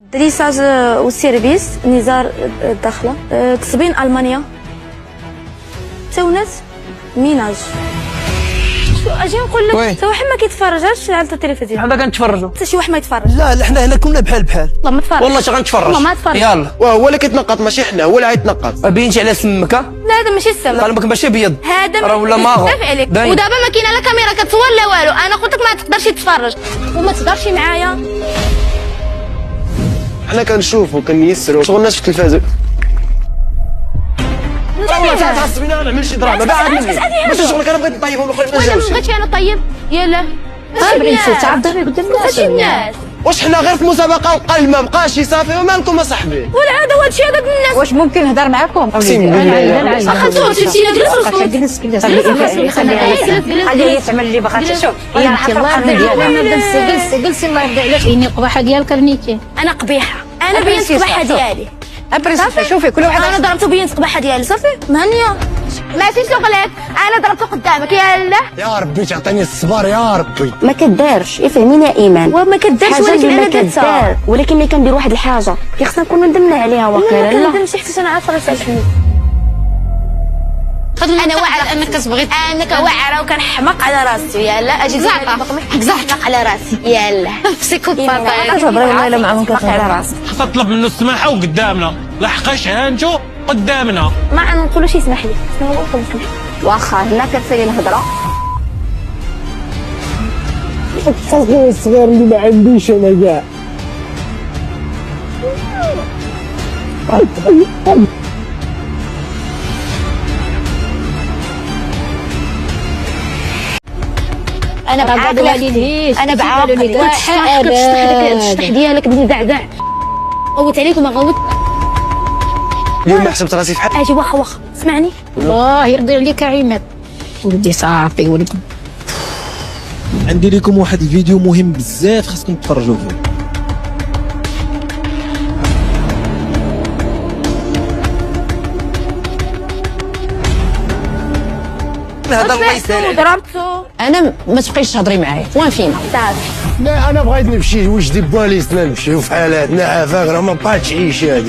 دريساج والسيرفيس نزار الداخله تصبين المانيا تونس ميناج. شو اجي نقول لك حتى واحد ما كيتفرجش على التلفزيون. حنا كنتفرجوا حتى شي واحد ما يتفرج. لا حنا هنا كنا بحال والله ما تفرج. والله غنتفرج. والله ما تفرج. يلا وهو اللي كيتنقط ماشي حنا، هو اللي غيتنقط. بينتي على سمك لا هذا ماشي السما، قلبك ماشي بيض هذا راه ولا ماغو عليك. باين. ودابا ما كاينه لا كاميرا كتصور لا والو. انا قلت لك ما تقدرش تتفرج وما تقدرش معايا. حنا كنشوفوا كنيسروا شغلنا في التلفازه. والله تعصبيني انا نعمل شي دراما بعد مني ماشي شغلك. انا بغيت نطيبهم الاخرين ما وانا جاوش. ما بغيتش انا طيب. يلا تعذري قدام ماشي الناس. واش حنا غير في مسابقه القلب ما بقاش يصافي ومالكم اصاحبي؟ والعاده وهادشي هذاك من الناس. واش ممكن نهضر معاكم؟ اقسم بالله واخا تصور شفتي جلس جلس خليها تعمل اللي باغا تشوف. هي راح القانون ديالها. جلسي الله يرضي عليك. إني قباحة ديال كرنيتي. انا قبيحه. انا بينت قباحه ديالي. ابريسي شوفي كل واحد انا ضربته بينت قباحه ديالي صافي مهنيه. ماشي شغلك. انا ضربته قدامك يلا. يا ربي تعطيني الصبر يا ربي. ما كدارش يفهميني يا ايمان وما كدارش حاجة ولكن اللي انا ما درتها. كدار ولكن ملي كندير واحد الحاجه خصنا نكونوا ندمنا عليها لا واقيلا. ما لا كندمش حتى انا عارفه غير شنو. انا واعره انك كتبغي انك واعره وكنحمق على راسي. يلا اجي زعق على راسي. يلا سيكوباتا. كتهضري لا معاهم كتهضري على راسك. تطلب منه السماحه وقدامنا لحقاش هانجو قدامنا. ما نقولوش يسمح لي. شنو هو يسمح لي؟ واخا هنا كتسالي الهضره الصغير اللي ما عنديش انا كاع. انا بعقلي انا بعقلي الشطح ديالك بنزعزع. غوت عليك وما غوت. اليوم ما حسبت راسي في حال. اجي واخا اسمعني. الله يرضي عليك عماد. ولدي صافي ولدي. عندي لكم واحد الفيديو مهم بزاف خاصكم تفرجوا فيه. هذا الله يسهل. ضربته. انا ما تبقيش تهضري معايا وين فينا صافي. لا انا بغيت نمشي وجدي بوليس نمشي في حالاتنا عافاك راه ما بقاتش عيش هذه.